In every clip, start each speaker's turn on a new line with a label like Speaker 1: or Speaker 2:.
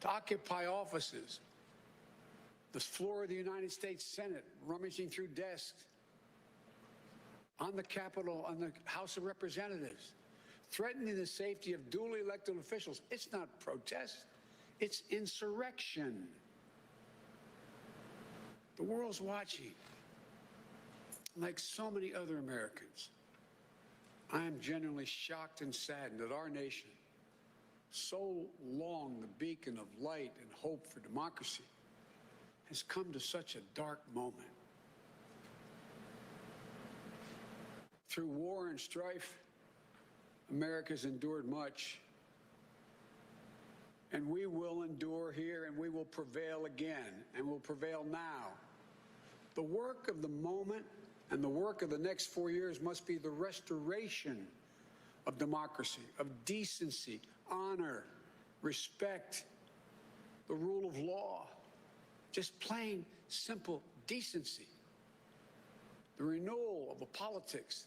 Speaker 1: to occupy offices, the floor of the United States Senate, rummaging through desks, on the Capitol, on the House of Representatives, threatening the safety of duly elected officials. It's not protest, it's insurrection. The world's watching. Like so many other Americans, I am genuinely shocked and saddened that our nation, so long the beacon of light and hope for democracy, has come to such a dark moment. Through war and strife, America's endured much, and we will endure here, and we will prevail again, and will prevail now. The work of the moment and the work of the next 4 years must be the restoration of democracy, of decency, honor, respect, the rule of law, just plain, simple decency. The renewal of the politics.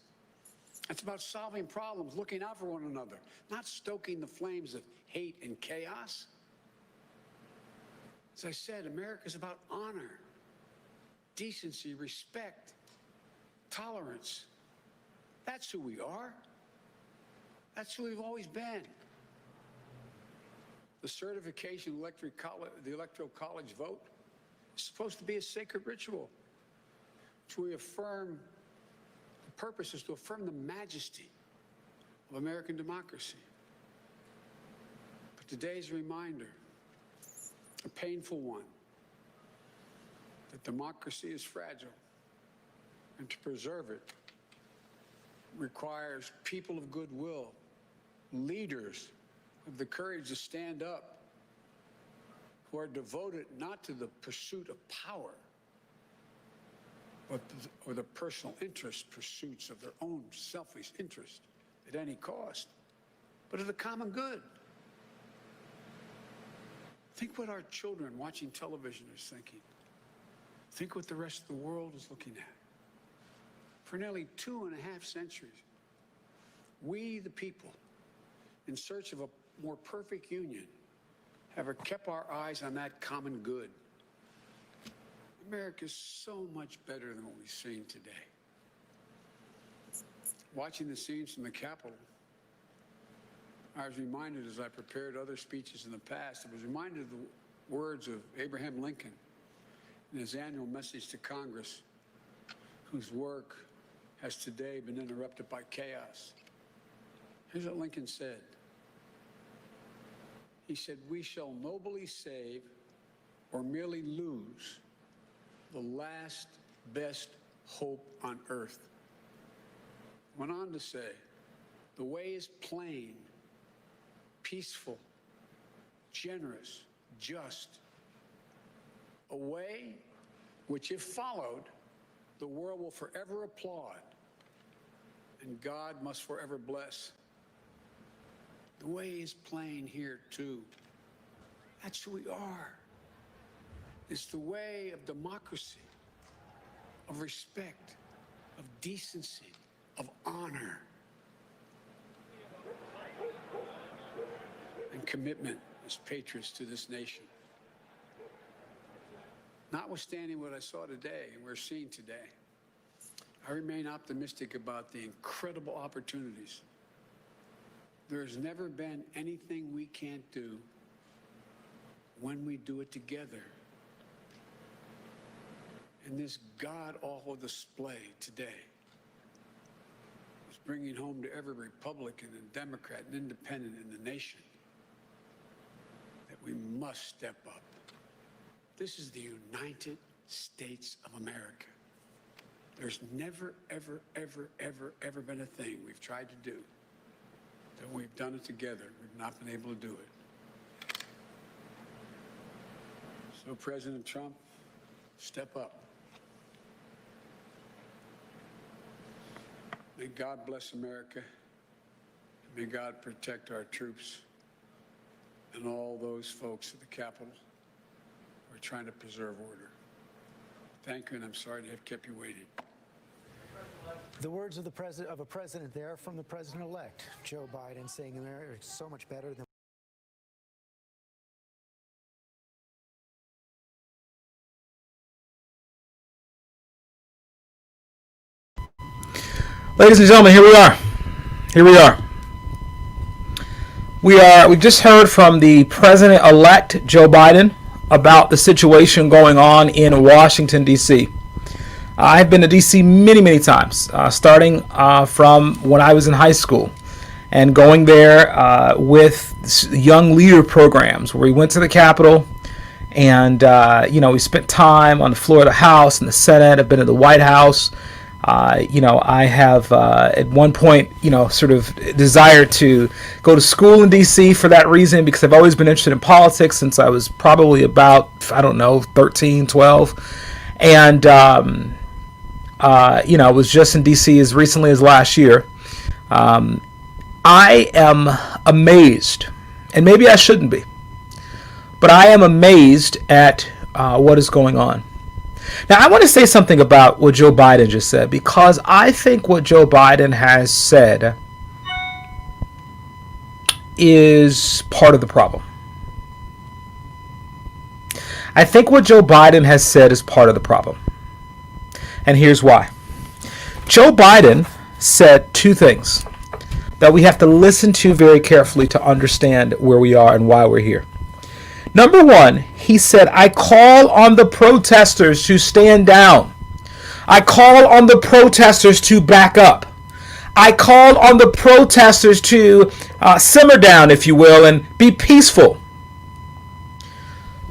Speaker 1: It's about solving problems, looking out for one another, not stoking the flames of hate and chaos. As I said, America's about honor, decency, respect, tolerance. That's who we are. That's who we've always been. The certification of the Electoral College vote is supposed to be a sacred ritual, which we affirm. The purpose is to affirm the majesty of American democracy. But today's reminder, a painful one, that democracy is fragile, and to preserve it requires people of goodwill, leaders with the courage to stand up, who are devoted not to the pursuit of power, or the personal interest pursuits of their own selfish interest at any cost, but of the common good. Think what our children watching television is thinking. Think what the rest of the world is looking at. For nearly 2.5 centuries, we, the people, in search of a more perfect union, have kept our eyes on that common good. America is so much better than what we've seen today. Watching the scenes from the Capitol, I was reminded, as I prepared other speeches in the past, I was reminded of the words of Abraham Lincoln in his annual message to Congress, whose work has today been interrupted by chaos. Here's what Lincoln said. He said, "We shall nobly save or merely lose the last best hope on earth." Went on to say, "The way is plain, peaceful, generous, just. A way which, if followed, the world will forever applaud, and God must forever bless." The way is plain here, too. That's who we are. It's the way of democracy, of respect, of decency, of honor, and commitment as patriots to this nation. Notwithstanding what I saw today and we're seeing today, I remain optimistic about the incredible opportunities. There has never been anything we can't do when we do it together. And this god-awful display today is bringing home to every Republican and Democrat and Independent in the nation that we must step up. This is the United States of America. There's never, ever, ever, ever, ever been a thing we've tried to do that we've done it together. We've not been able to do it. So, President Trump, step up. May God bless America. May God protect our troops and all those folks at the Capitol who are trying to preserve order. Thank you, and I'm sorry to have kept you waiting.
Speaker 2: The words of the president there from the president-elect, Joe Biden, saying America is so much better than
Speaker 3: Ladies and gentlemen, here we are. We just heard from the President-elect Joe Biden about the situation going on in Washington, D.C. I've been to D.C. many times, starting from when I was in high school and going there with young leader programs where we went to the Capitol and, we spent time on the floor of the House and the Senate. I've been to the White House. I have at one point, sort of desired to go to school in D.C. for that reason, because I've always been interested in politics since I was probably about, 13, 12. And, I was just in D.C. as recently as last year. I am amazed, and maybe I shouldn't be, but I am amazed at what is going on. Now, I want to say something about what Joe Biden just said, because I think what Joe Biden has said is part of the problem. I think what Joe Biden has said is part of the problem. And here's why. Joe Biden said two things that we have to listen to very carefully to understand where we are and why we're here. Number one, he said, I call on the protesters to stand down. I call on the protesters to back up. I call on the protesters to simmer down, if you will, and be peaceful.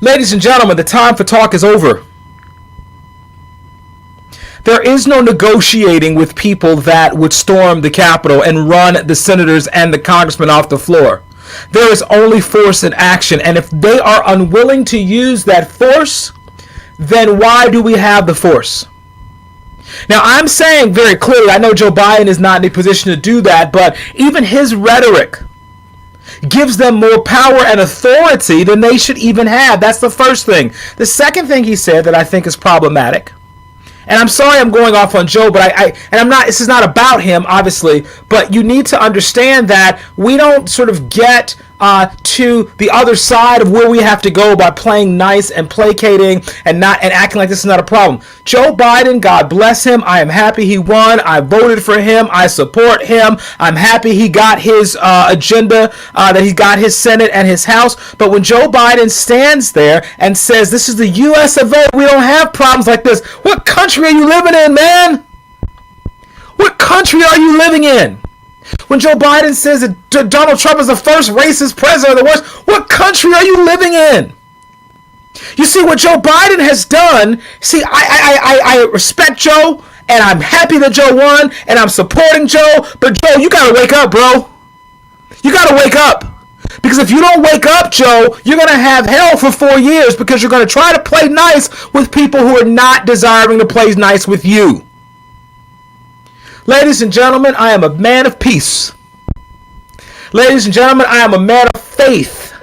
Speaker 3: Ladies and gentlemen, the time for talk is over. There is no negotiating with people that would storm the Capitol and run the senators and the congressmen off the floor. There is only force and action, and if they are unwilling to use that force, then why do we have the force? Now, I'm saying very clearly, I know Joe Biden is not in a position to do that, but even his rhetoric gives them more power and authority than they should even have. That's the first thing. The second thing he said that I think is problematic, and I'm sorry I'm going off on Joe, but this is not about him, obviously, but you need to understand that we don't sort of get to the other side of where we have to go by playing nice and placating and acting like this is not a problem. Joe Biden, God bless him. I am happy he won. I voted for him. I support him. I'm happy he got his agenda, that he got his Senate and his House. But when Joe Biden stands there and says, this is the U.S. of A., we don't have problems like this. What country are you living in, man? What country are you living in? When Joe Biden says that Donald Trump is the first racist president of the world, what country are you living in? You see, what Joe Biden has done, I respect Joe, and I'm happy that Joe won, and I'm supporting Joe, but Joe, you gotta wake up, bro. You gotta wake up. Because if you don't wake up, Joe, you're going to have hell for 4 years, because you're going to try to play nice with people who are not desiring to play nice with you. Ladies and gentlemen, I am a man of peace. Ladies and gentlemen, I am a man of faith.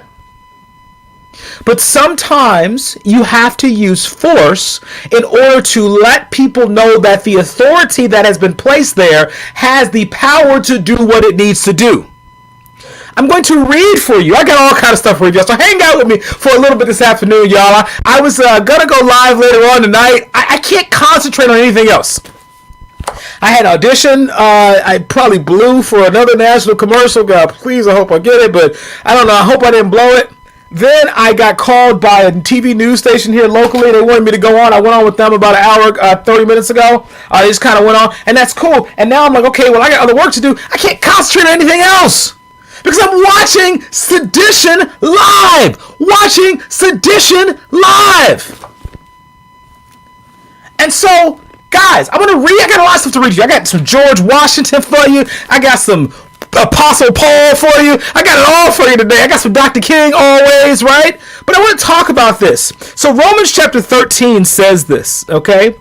Speaker 3: But sometimes you have to use force in order to let people know that the authority that has been placed there has the power to do what it needs to do. I'm going to read for you. I got all kind of stuff for you, y'all. So hang out with me for a little bit this afternoon, y'all. I was going to go live later on tonight. I can't concentrate on anything else. I had an audition. I probably blew for another national commercial. God, please, I hope I get it, but I don't know. I hope I didn't blow it. Then I got called by a TV news station here locally. They wanted me to go on. I went on with them about an hour, 30 minutes ago. They just kind of went on, and that's cool. And now I'm like, okay, well, I got other work to do. I can't concentrate on anything else, because I'm watching Sedition live. Watching Sedition live. And so, guys, I got a lot of stuff to read you. I got some George Washington for you. I got some Apostle Paul for you. I got it all for you today. I got some Dr. King always, right? But I want to talk about this. So Romans chapter 13 says this, okay?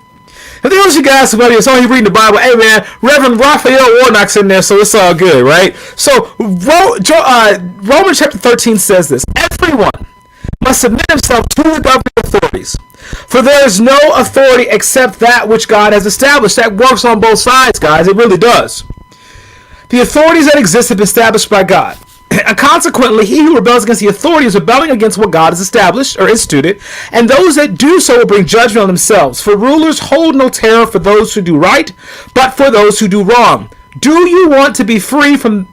Speaker 3: And those of you guys, somebody is only reading the Bible, hey man, Reverend Raphael Warnock's in there, so it's all good, right? So Romans chapter 13 says this: everyone must submit himself to the governing authorities, for there is no authority except that which God has established. That works on both sides, guys. It really does. The authorities that exist have been established by God. Consequently, he who rebels against the authority is rebelling against what God has established or instituted, and those that do so will bring judgment on themselves. For rulers hold no terror for those who do right, but for those who do wrong. Do you want to be free from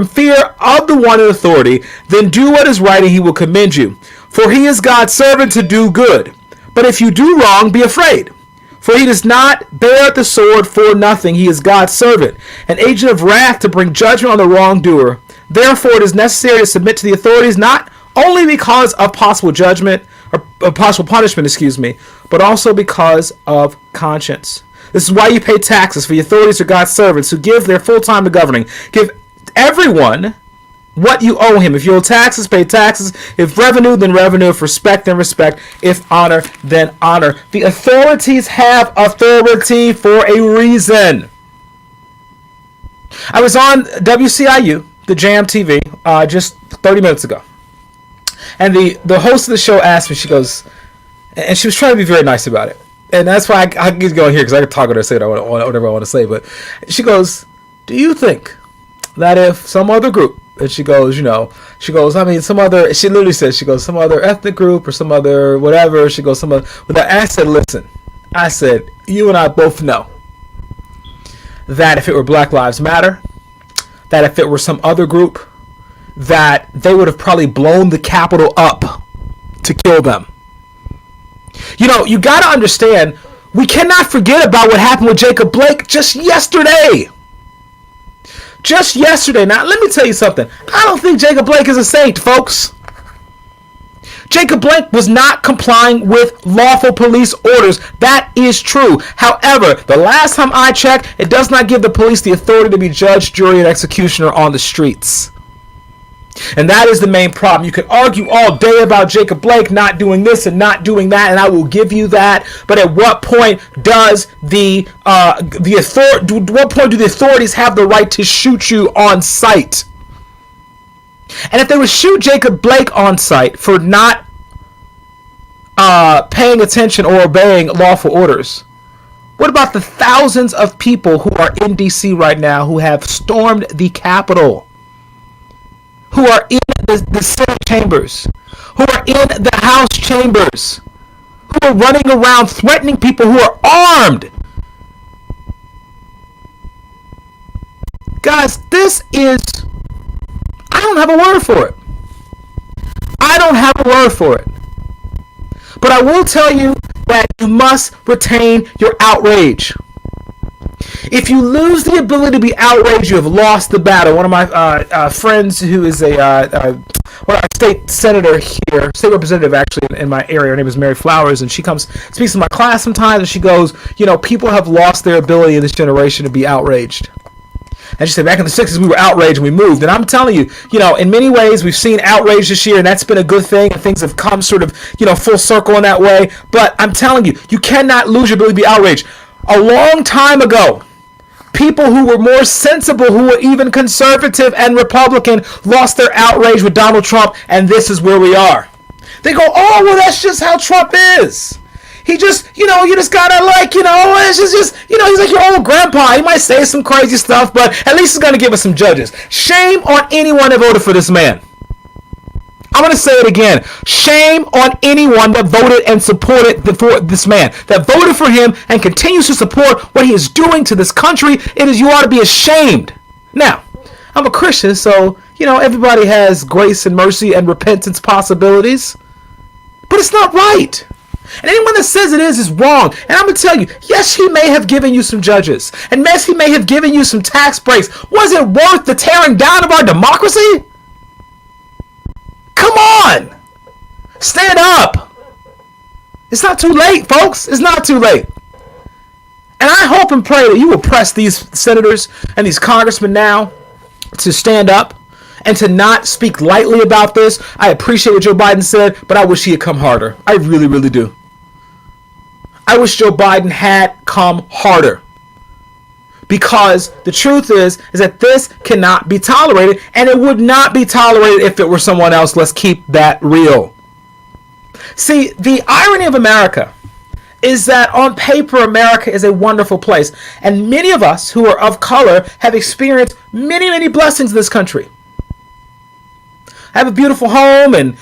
Speaker 3: fear of the one in authority? Then do what is right, and he will commend you. For he is God's servant to do good. But if you do wrong, be afraid. For he does not bear the sword for nothing. He is God's servant, an agent of wrath to bring judgment on the wrongdoer. Therefore, it is necessary to submit to the authorities, not only because of possible judgment, or possible punishment, but also because of conscience. This is why you pay taxes, for the authorities are God's servants who give their full time to governing. Give everyone what you owe him. If you owe taxes, pay taxes. If revenue, then revenue. If respect, then respect. If honor, then honor. The authorities have authority for a reason. I was on WCIU, the Jam TV, just 30 minutes ago. And the host of the show asked me, she goes, and she was trying to be very nice about it. And that's why I get going here, because I can talk with her, say whatever I want to say. But she goes, do you think that if some other group, and she goes, some other, she literally said, some other ethnic group or some other whatever, she goes, I said, listen, you and I both know that if it were Black Lives Matter, that if it were some other group, that they would have probably blown the Capitol up to kill them. You got to understand, we cannot forget about what happened with Jacob Blake just yesterday. Now, let me tell you something. I don't think Jacob Blake is a saint, folks. Jacob Blake was not complying with lawful police orders. That is true. However, the last time I checked, it does not give the police the authority to be judge, jury, and executioner on the streets. And that is the main problem. You can argue all day about Jacob Blake not doing this and not doing that, and I will give you that. But at what point does what point do the authorities have the right to shoot you on sight? And if they would shoot Jacob Blake on sight for not paying attention or obeying lawful orders, what about the thousands of people who are in D.C. right now who have stormed the Capitol? Who are in the Senate chambers, who are in the House chambers, who are running around threatening people who are armed. Guys, I don't have a word for it. But I will tell you that you must retain your outrage. If you lose the ability to be outraged, you have lost the battle. One of my friends who is a state senator here, state representative actually in my area, her name is Mary Flowers, and she speaks in my class sometimes, and she goes, people have lost their ability in this generation to be outraged. And she said, back in the 60s, we were outraged and we moved. And I'm telling you, in many ways, we've seen outrage this year, and that's been a good thing, and things have come sort of, full circle in that way. But I'm telling you, you cannot lose your ability to be outraged. A long time ago, people who were more sensible, who were even conservative and Republican, lost their outrage with Donald Trump, and this is where we are. They go, oh, well, that's just how Trump is. He just, you just gotta it's just, he's like your old grandpa. He might say some crazy stuff, but at least he's gonna give us some judges. Shame on anyone that voted for this man. I'm going to say it again. Shame on anyone that voted and supported this man, that voted for him and continues to support what he is doing to this country. You ought to be ashamed. Now, I'm a Christian, so, everybody has grace and mercy and repentance possibilities. But it's not right. And anyone that says it is wrong. And I'm going to tell you, yes, he may have given you some judges. And yes, he may have given you some tax breaks. Was it worth the tearing down of our democracy? Come on! Stand up! It's not too late, folks. It's not too late. And I hope and pray that you will press these senators and these congressmen now to stand up and to not speak lightly about this. I appreciate what Joe Biden said, but I wish he had come harder. I really, really do. I wish Joe Biden had come harder. Because the truth is that this cannot be tolerated, and it would not be tolerated if it were someone else. Let's keep that real. See, the irony of America is that on paper, America is a wonderful place, and many of us who are of color have experienced many, many blessings in this country. have a beautiful home and,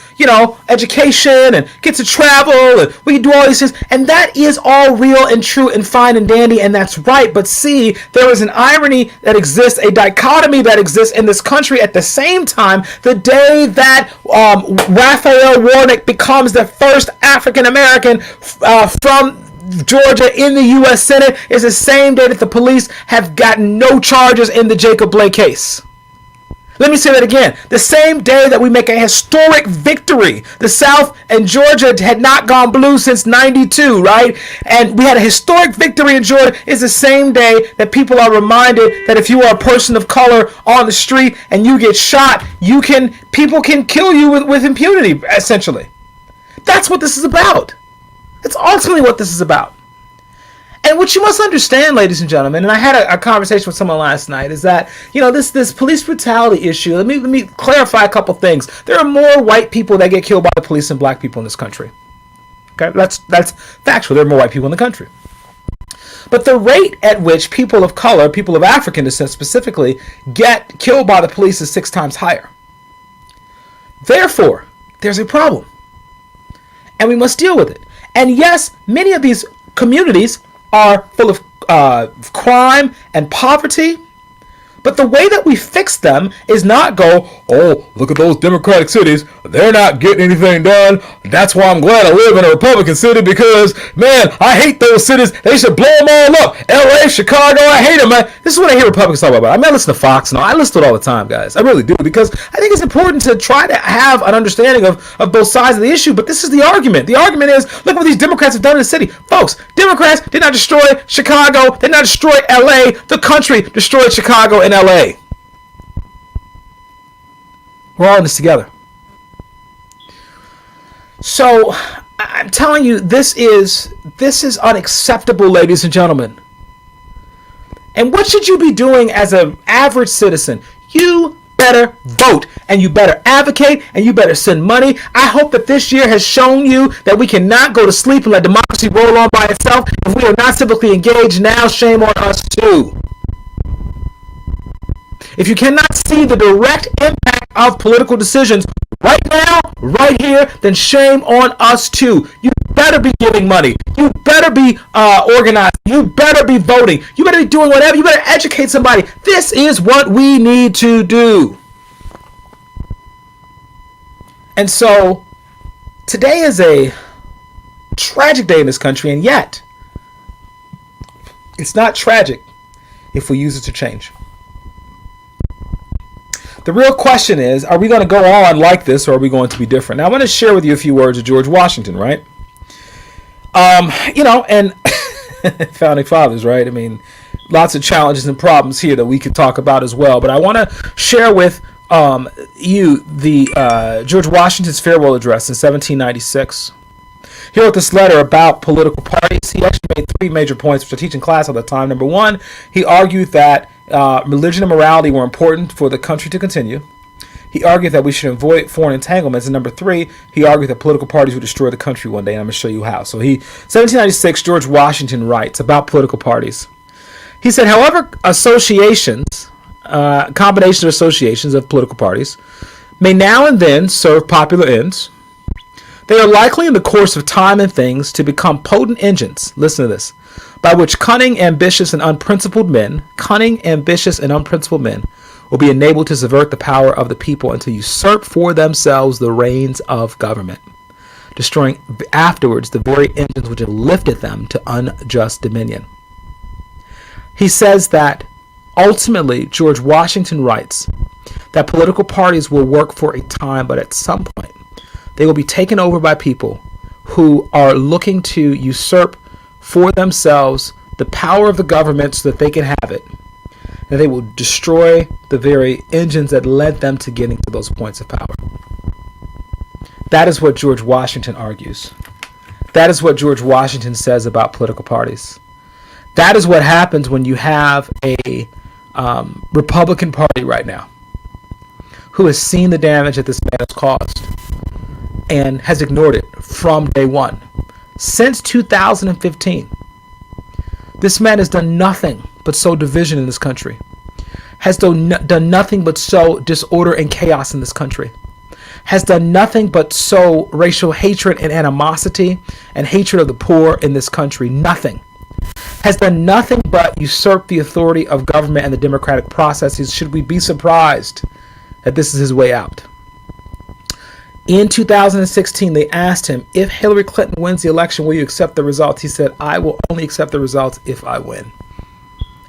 Speaker 3: education and get to travel and we can do all these things. And that is all real and true and fine and dandy, and that's right. But see, there is an irony that exists, a dichotomy that exists in this country at the same time. The day that Raphael Warnock becomes the first African American from Georgia in the U.S. Senate is the same day that the police have gotten no charges in the Jacob Blake case. Let me say that again. The same day that we make a historic victory. The South and Georgia had not gone blue since 92, right? And we had a historic victory in Georgia. Is the same day that people are reminded that if you are a person of color on the street and you get shot, people can kill you with impunity, essentially. That's what this is about. It's ultimately what this is about. And what you must understand, ladies and gentlemen, and I had a conversation with someone last night, is that, this police brutality issue, let me clarify a couple things. There are more white people that get killed by the police than black people in this country. Okay, that's factual. There are more white people in the country. But the rate at which people of color, people of African descent specifically, get killed by the police is 6 times higher. Therefore, there's a problem. And we must deal with it. And yes, many of these communities are full of crime and poverty. But the way that we fix them is not go, oh, look at those Democratic cities. They're not getting anything done. That's why I'm glad I live in a Republican city because, man, I hate those cities. They should blow them all up. LA, Chicago, I hate them, man. This is what I hear Republicans talk about. I mean, I listen to Fox and all. I listen to it all the time, guys. I really do, because I think it's important to try to have an understanding of both sides of the issue. But this is the argument. The argument is, look what these Democrats have done in the city. Folks, Democrats did not destroy Chicago. They did not destroy LA. The country destroyed Chicago and LA. We're all in this together. So I'm telling you, this is unacceptable, ladies and gentlemen. And what should you be doing as an average citizen? You better vote, and you better advocate, and you better send money. I hope that this year has shown you that we cannot go to sleep and let democracy roll on by itself. If we are not civically engaged now, shame on us too. If you cannot see the direct impact of political decisions right now, right here, then shame on us too. You better be giving money. You better be organizing. You better be voting. You better be doing whatever. You better educate somebody. This is what we need to do. And so today is a tragic day in this country, and yet it's not tragic if we use it to change. The real question is, are we going to go on like this, or are we going to be different? Now, I want to share with you a few words of George Washington, right? And founding fathers, right? I mean, lots of challenges and problems here that we could talk about as well. But I want to share with you the George Washington's farewell address in 1796. He wrote this letter about political parties. He actually made 3 major points, which I teach in class all the time. Number 1, he argued that religion and morality were important for the country to continue. He argued that we should avoid foreign entanglements. And number 3, he argued that political parties would destroy the country one day. And I'm going to show you how. So 1796, George Washington writes about political parties. He said, however, associations, combinations or associations of political parties may now and then serve popular ends. They are likely in the course of time and things to become potent engines, listen to this, by which cunning, ambitious, and unprincipled men will be enabled to subvert the power of the people and to usurp for themselves the reins of government, destroying afterwards the very engines which have lifted them to unjust dominion. He says that ultimately, George Washington writes that political parties will work for a time, but at some point, they will be taken over by people who are looking to usurp for themselves the power of the government so that they can have it. And they will destroy the very engines that led them to getting to those points of power. That is what George Washington argues. That is what George Washington says about political parties. That is what happens when you have a Republican Party right now who has seen the damage that this man has caused and has ignored it from day one. Since 2015, this man has done nothing but sow division in this country, has done nothing but sow disorder and chaos in this country, has done nothing but sow racial hatred and animosity and hatred of the poor in this country. Nothing. Has done nothing but usurp the authority of government and the democratic processes. Should we be surprised that this is his way out? In 2016, they asked him, if Hillary Clinton wins the election, will you accept the results? He said, I will only accept the results if I win.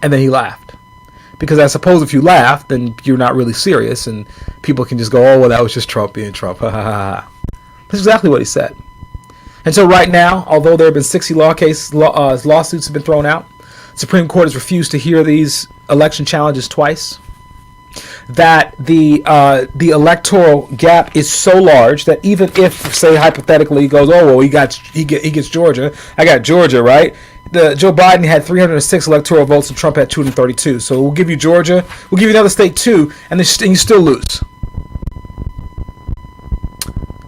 Speaker 3: And then he laughed. Because I suppose if you laugh, then you're not really serious, and people can just go, oh, well, that was just Trump being Trump. Ha ha ha. That's exactly what he said. And so right now, although there have been 60 lawsuits have been thrown out, Supreme Court has refused to hear these election challenges twice. That the electoral gap is so large that even if, say, hypothetically, he goes, oh well, he gets Georgia, I got Georgia, right? Joe Biden had 306 electoral votes and Trump had 232. So we'll give you Georgia, we'll give you another state too, and you still lose.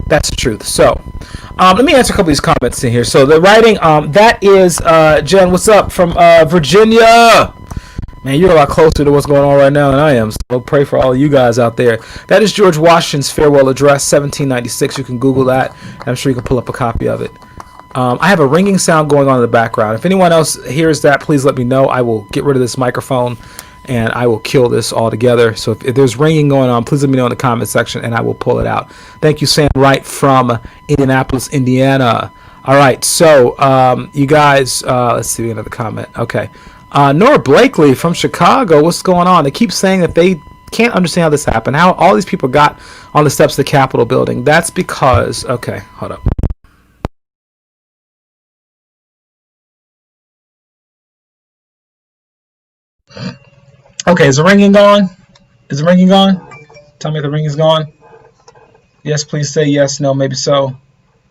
Speaker 3: That's the truth. So let me answer a couple of these comments in here. So the writing, that is Jen, what's up from Virginia? Man, you're a lot closer to what's going on right now than I am. So I'll pray for all of you guys out there. That is George Washington's farewell address, 1796. You can Google that. I'm sure you can pull up a copy of it. I have a ringing sound going on in the background. If anyone else hears that, please let me know. I will get rid of this microphone and I will kill this altogether. So if there's ringing going on, please let me know in the comment section and I will pull it out. Thank you, Sam Wright from Indianapolis, Indiana. All right, so you guys, let's see another comment. Okay. Nora Blakely from Chicago, what's going on? They keep saying that they can't understand how this happened, how all these people got on the steps of the Capitol building. That's because, okay, hold up. Okay, is the ringing gone? Is the ringing gone? Tell me if the ring is gone. Yes, please say yes, no, maybe so.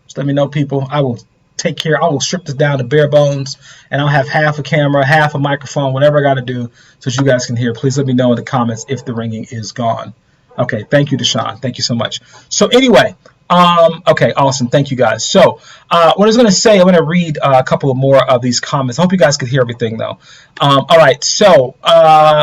Speaker 3: Just let me know, people. I will take care. I will strip this down to bare bones, and I'll have half a camera, half a microphone, whatever I got to do so that you guys can hear. Please let me know in the comments if the ringing is gone. Okay, thank you, Deshaun. Thank you so much. So anyway, okay, awesome. Thank you, guys. So what I was going to say, I'm going to read a couple of more of these comments. I hope you guys could hear everything, though. All right, so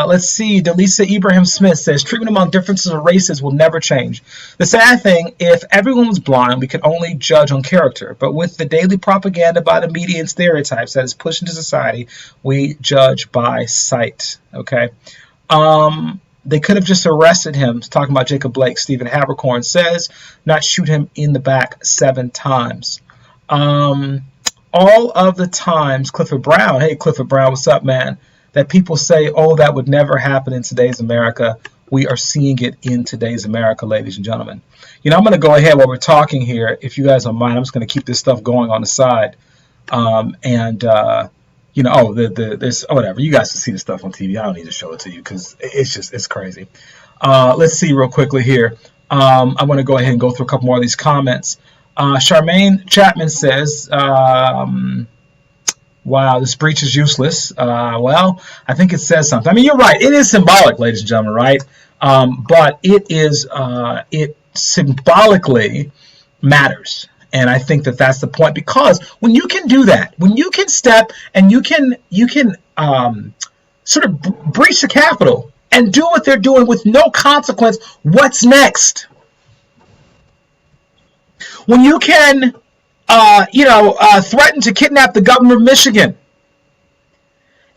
Speaker 3: let's see. Delisa Ibrahim Smith says, treatment among differences of races will never change. The sad thing, if everyone was blind, we could only judge on character. But with the daily propaganda by the media and stereotypes that is pushed into society, we judge by sight, okay? They could have just arrested him. Talking about Jacob Blake, Stephen Habercorn says, not shoot him in the back 7 times. All of the times, Clifford Brown, hey, Clifford Brown, what's up, man? That people say, oh, that would never happen in today's America. We are seeing it in today's America, ladies and gentlemen. You know, I'm going to go ahead while we're talking here. If you guys don't mind, I'm just going to keep this stuff going on the side. You know, there's whatever. You guys can see the stuff on TV. I don't need to show it to you because it's crazy. Let's see real quickly here. I want to go ahead and go through a couple more of these comments. Charmaine Chapman says, wow, this breach is useless. Well, I think it says something. I mean, you're right. It is symbolic, ladies and gentlemen, right? But it symbolically matters. And I think that that's the point, because when you can do that, when you can step and you can sort of breach the Capitol and do what they're doing with no consequence, what's next? When you can, threaten to kidnap the governor of Michigan,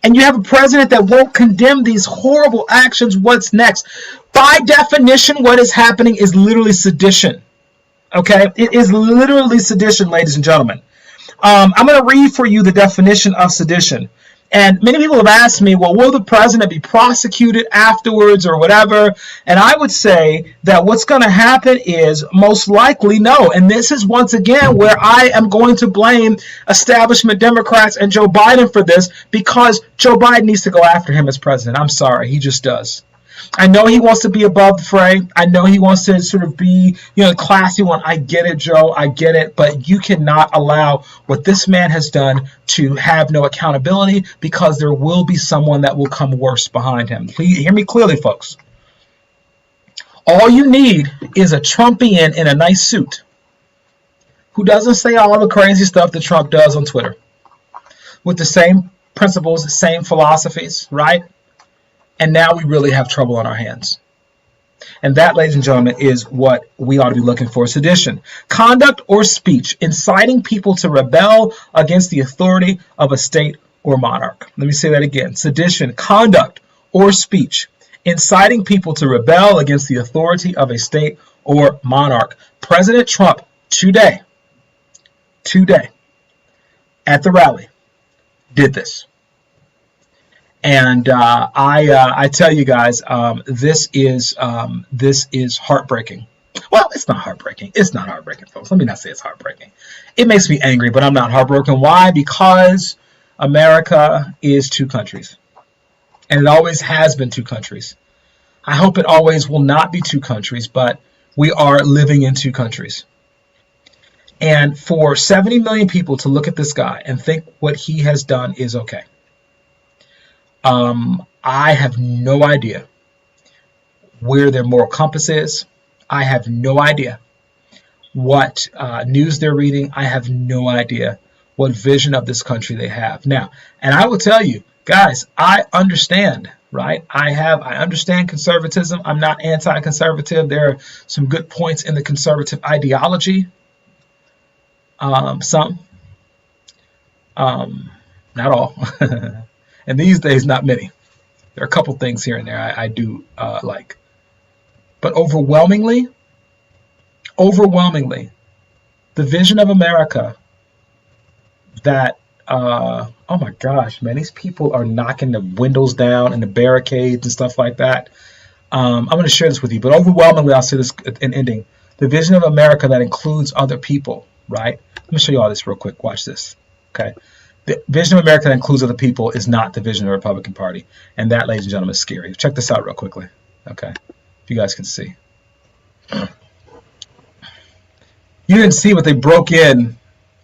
Speaker 3: and you have a president that won't condemn these horrible actions, what's next? By definition, what is happening is literally sedition. Okay, it is literally sedition, ladies and gentlemen. I'm going to read for you the definition of sedition. And many people have asked me, well, will the president be prosecuted afterwards or whatever? And I would say that what's going to happen is most likely no. And this is once again where I am going to blame establishment Democrats and Joe Biden for this, because Joe Biden needs to go after him as president. I'm sorry, he just does. I know he wants to be above the fray. I know he wants to sort of be, the classy one. I get it, Joe. I get it. But you cannot allow what this man has done to have no accountability, because there will be someone that will come worse behind him. Please hear me clearly, folks. All you need is a Trumpian in a nice suit who doesn't say all the crazy stuff that Trump does on Twitter, with the same principles, the same philosophies, right? And now we really have trouble on our hands. And that, ladies and gentlemen, is what we ought to be looking for. Sedition, conduct or speech inciting people to rebel against the authority of a state or monarch. Let me say that again. Sedition, conduct or speech inciting people to rebel against the authority of a state or monarch. President Trump today, at the rally, did this. And I tell you guys, this is heartbreaking. Well, it's not heartbreaking. It's not heartbreaking, folks. Let me not say it's heartbreaking. It makes me angry, but I'm not heartbroken. Why? Because America is two countries. And it always has been two countries. I hope it always will not be two countries, but we are living in two countries. And for 70 million people to look at this guy and think what he has done is okay. I have no idea where their moral compass is. I have no idea what news they're reading. I have no idea what vision of this country they have. Now, and I will tell you, guys, I understand, right? I understand conservatism. I'm not anti-conservative. There are some good points in the conservative ideology. Some. Not all. And these days, not many. There are a couple things here and there I do like. But overwhelmingly, the vision of America that, oh my gosh, man, these people are knocking the windows down and the barricades and stuff like that. I'm going to share this with you, but overwhelmingly, I'll say this in ending. The vision of America that includes other people, right? Let me show you all this real quick. Watch this, okay? The vision of America that includes other people is not the vision of the Republican Party. And that, ladies and gentlemen, is scary. Check this out real quickly, okay? If you guys can see. You didn't see what they broke in.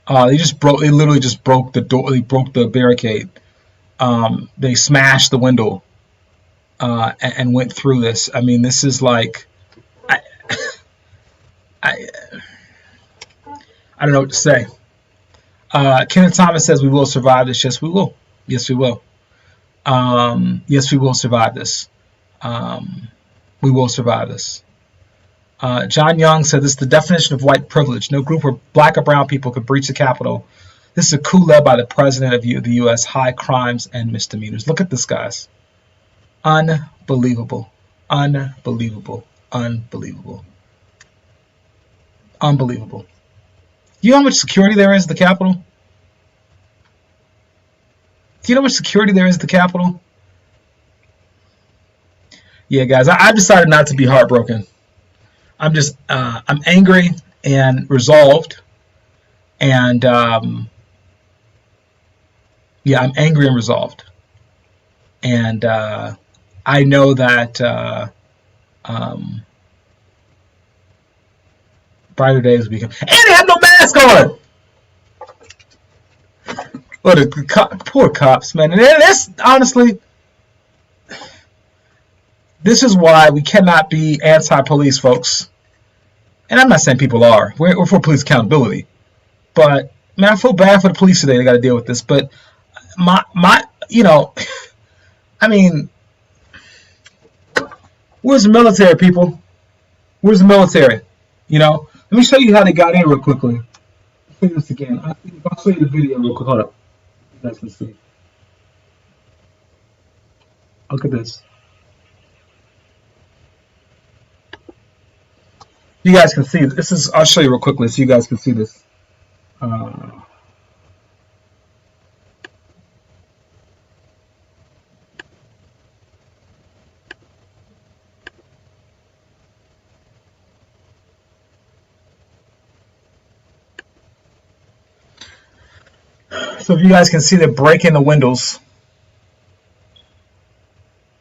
Speaker 3: They literally just broke the door. They broke the barricade. They smashed the window and went through this. I mean, this is like, I don't know what to say. Kenneth Thomas says we will survive this. Yes, we will. Yes, we will. Yes, we will survive this. We will survive this. John Young said this is the definition of white privilege. No group of black or brown people could breach the Capitol. This is a coup led by the president of the U.S. High crimes and misdemeanors. Look at this, guys. Unbelievable. Unbelievable. Unbelievable. Unbelievable. Do you know how much security there is at the Capitol? Do you know how much security there is at the Capitol? Yeah, guys, I decided not to be heartbroken. I'm just, I'm angry and resolved. And, yeah, I'm angry and resolved. And I know that brighter days will become. And they have no mask on! Well, the poor cops, man. And that's honestly, this is why we cannot be anti-police, folks. And I'm not saying people are. We're for police accountability. But, man, I feel bad for the police today. They got to deal with this. But, you know, I mean, where's the military, people? Where's the military? You know? Let me show you how they got in real quickly. Let's do this again. I'll show you the video real quick. Hold up. You guys can see. Look at this. You guys can see this is. I'll show you real quickly so you guys can see this. So if you guys can see, they're breaking the windows.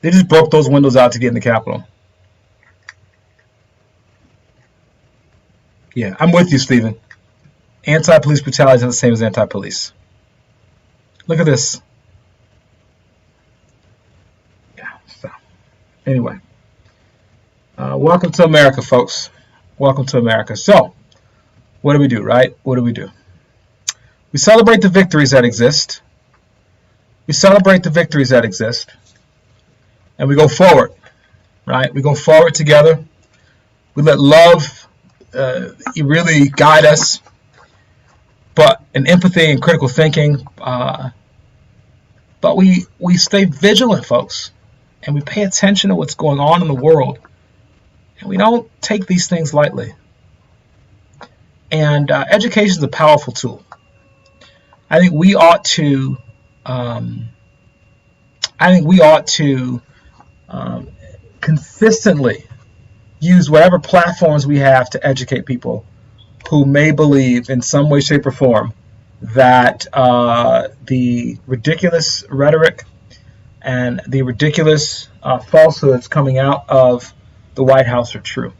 Speaker 3: They just broke those windows out to get in the Capitol. Yeah, I'm with you, Stephen. Anti-police brutality is not the same as anti-police. Look at this. Yeah, so, anyway. Welcome to America, folks. Welcome to America. So, what do we do, right? What do we do? We celebrate the victories that exist. We celebrate the victories that exist. And we go forward. right? We go forward together. We let love really guide us, but in empathy and critical thinking. But we stay vigilant, folks, and we pay attention to what's going on in the world, and we don't take these things lightly. And education is a powerful tool. I think we ought to. Consistently use whatever platforms we have to educate people who may believe in some way, shape, or form that the ridiculous rhetoric and the ridiculous falsehoods coming out of the White House are true.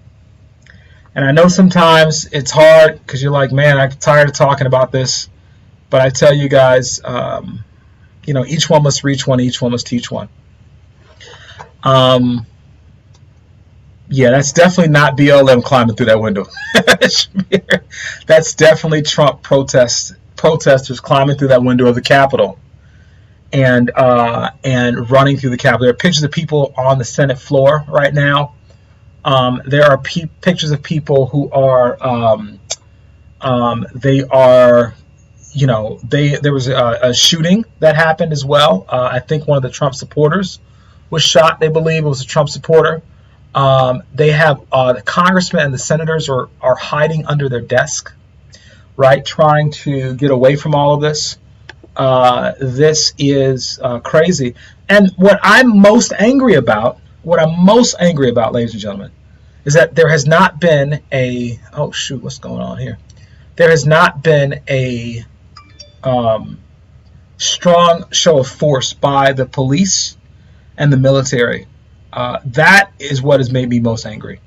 Speaker 3: And I know sometimes it's hard because you're like, man, I'm tired of talking about this. But I tell you guys, each one must reach one, each one must teach one. Yeah, that's definitely not BLM climbing through that window. That's definitely Trump protesters climbing through that window of the Capitol and running through the Capitol. There are pictures of people on the Senate floor right now. There are pictures of people who are there was a shooting that happened as well. I think one of the Trump supporters was shot. They believe it was a Trump supporter. They have the congressmen and the senators are hiding under their desk, right, trying to get away from all of this. This is crazy. And what I'm most angry about, ladies and gentlemen, is that there has not been a, oh shoot, what's going on here? There has not been a strong show of force by the police and the military. That is what has made me most angry.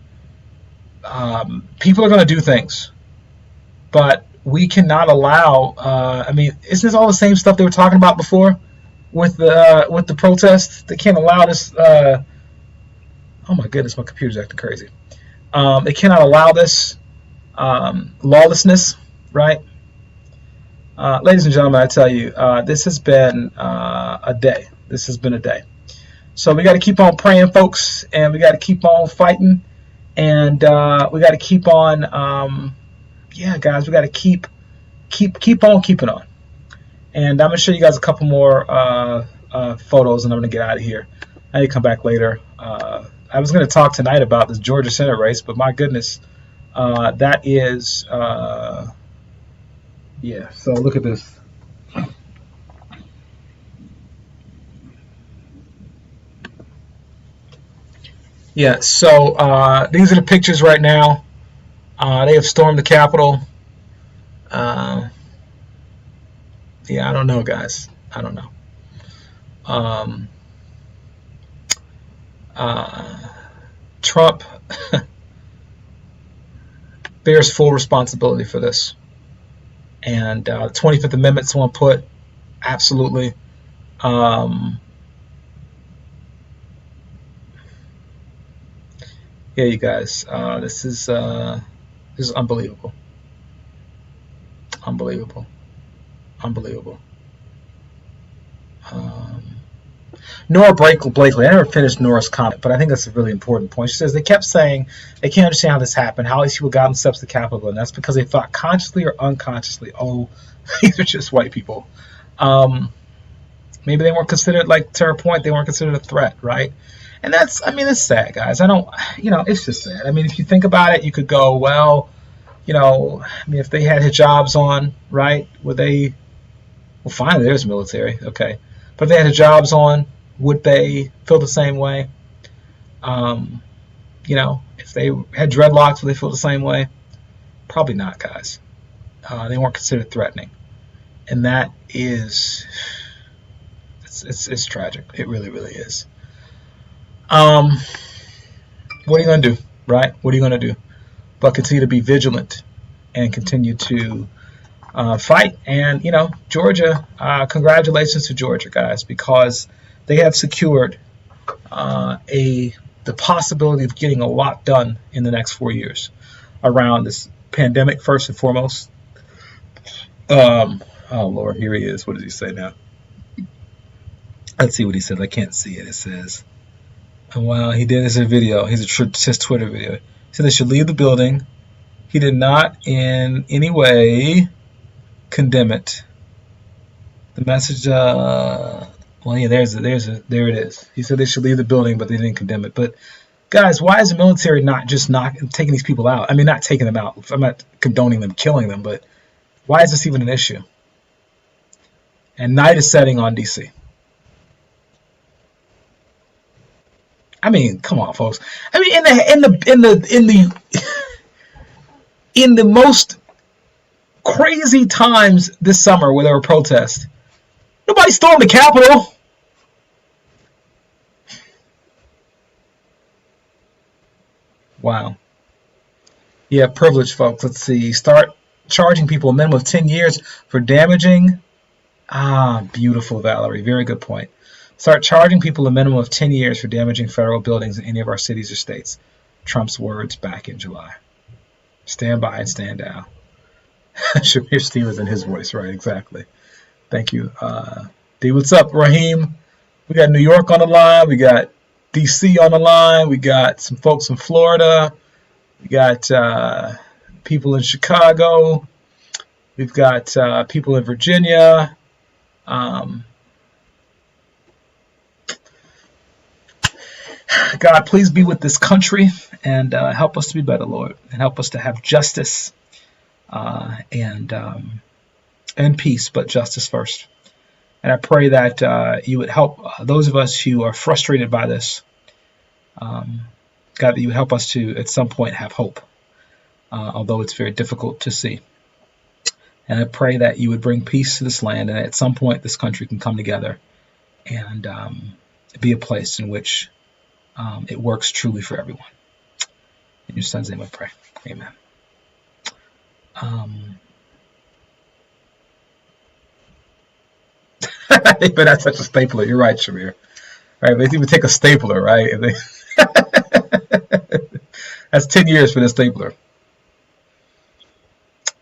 Speaker 3: People are going to do things, but we cannot allow. Isn't this all the same stuff they were talking about before with the protests? They can't allow this. Oh my goodness, my computer's acting crazy. They cannot allow this lawlessness, right? Ladies and gentlemen, I tell you, this has been a day. This has been a day. So we got to keep on praying, folks, and we got to keep on fighting, and we got to keep on, guys, we got to keep on keeping on. And I'm gonna show you guys a couple more photos, and I'm gonna get out of here. I need to come back later. I was gonna talk tonight about this Georgia Senate race, but my goodness, that is, So look at this. Yeah, so these are the pictures right now. They have stormed the Capitol. I don't know, guys. I don't know. Trump bears full responsibility for this. And the 25th Amendment, someone put, absolutely. Yeah, you guys, this is unbelievable. Unbelievable. Nora Blakely, I never finished Nora's comment, but I think that's a really important point. She says they kept saying they can't understand how this happened, how these people got themselves to the Capitol, and that's because they thought consciously or unconsciously, oh, these are just white people. Maybe they weren't considered, like to her point, they weren't considered a threat, right? And that's, it's sad, guys. It's just sad. If you think about it, you could go, well, if they had hijabs on, right, would they, well, fine, there's military, okay. But if they had hijabs on, would they feel the same way? If they had dreadlocks, would they feel the same way? Probably not, guys. They weren't considered threatening. And that is, it's tragic. It really, really is. What are you going to do, right? What are you going to do? But continue to be vigilant and continue to fight. And, Georgia, congratulations to Georgia, guys, because they have secured the possibility of getting a lot done in the next 4 years around this pandemic, first and foremost. Oh, Lord, here he is. What does he say now? Let's see what he says. I can't see it. It says, Well, he did. It's a video. It's his Twitter video. He said they should leave the building. He did not in any way condemn it. The message, well, yeah, there it is. He said they should leave the building, but they didn't condemn it. But guys, why is the military not just taking these people out? I mean, not taking them out. I'm not condoning them killing them, but why is this even an issue? And night is setting on DC. I mean, come on, folks. I mean, in the most crazy times this summer where there were protests, nobody stormed the Capitol. Wow. Yeah, privilege, folks. Let's see. Start charging people a minimum of 10 years for damaging. Beautiful, Valerie. Very good point. Start charging people a minimum of 10 years for damaging federal buildings in any of our cities or states. Trump's words back in July. Stand by and stand down. Shamir Stevens in his voice, right? Exactly. Thank you. D, what's up, Raheem? We got New York on the line. We got DC on the line. We got some folks in Florida. We got people in Chicago. We've got people in Virginia. God, please be with this country and help us to be better, Lord, and help us to have justice and peace, but justice first. And I pray that you would help those of us who are frustrated by this, God, that you would help us to, at some point, have hope, although it's very difficult to see. And I pray that you would bring peace to this land, and at some point this country can come together and be a place in which it works truly for everyone. In your son's name I pray. Amen. But that's such a stapler. You're right, Shamir. Right? They even take a stapler, right? That's 10 years for the stapler.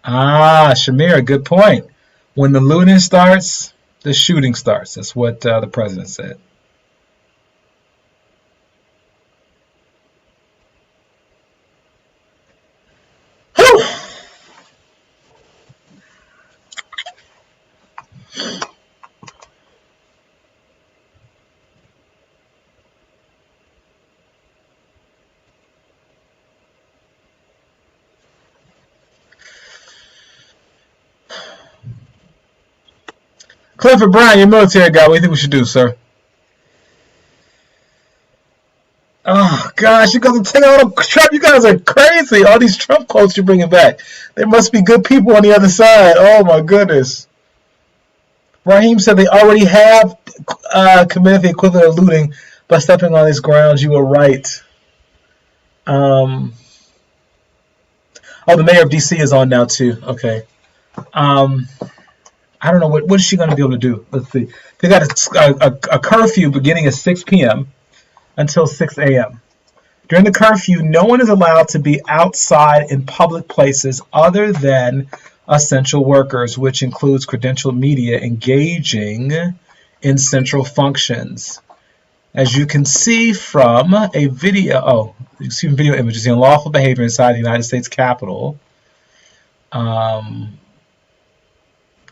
Speaker 3: Shamir, good point. When the looting starts, the shooting starts. That's what the president said. Clifford Brown, your military guy, what do you think we should do, sir? Oh, gosh, you guys are taking all the Trump. You guys are crazy. All these Trump quotes you're bringing back. There must be good people on the other side. Oh, my goodness. Raheem said they already have committed the equivalent of looting by stepping on these grounds. You were right. Oh, the mayor of D.C. is on now, too. Okay. I don't know what is she going to be able to do. Let's see. They got a curfew beginning at 6 p.m. until 6 a.m. During the curfew, no one is allowed to be outside in public places other than essential workers, which includes credentialed media engaging in central functions. As you can see from a video, video images, the unlawful behavior inside the United States Capitol.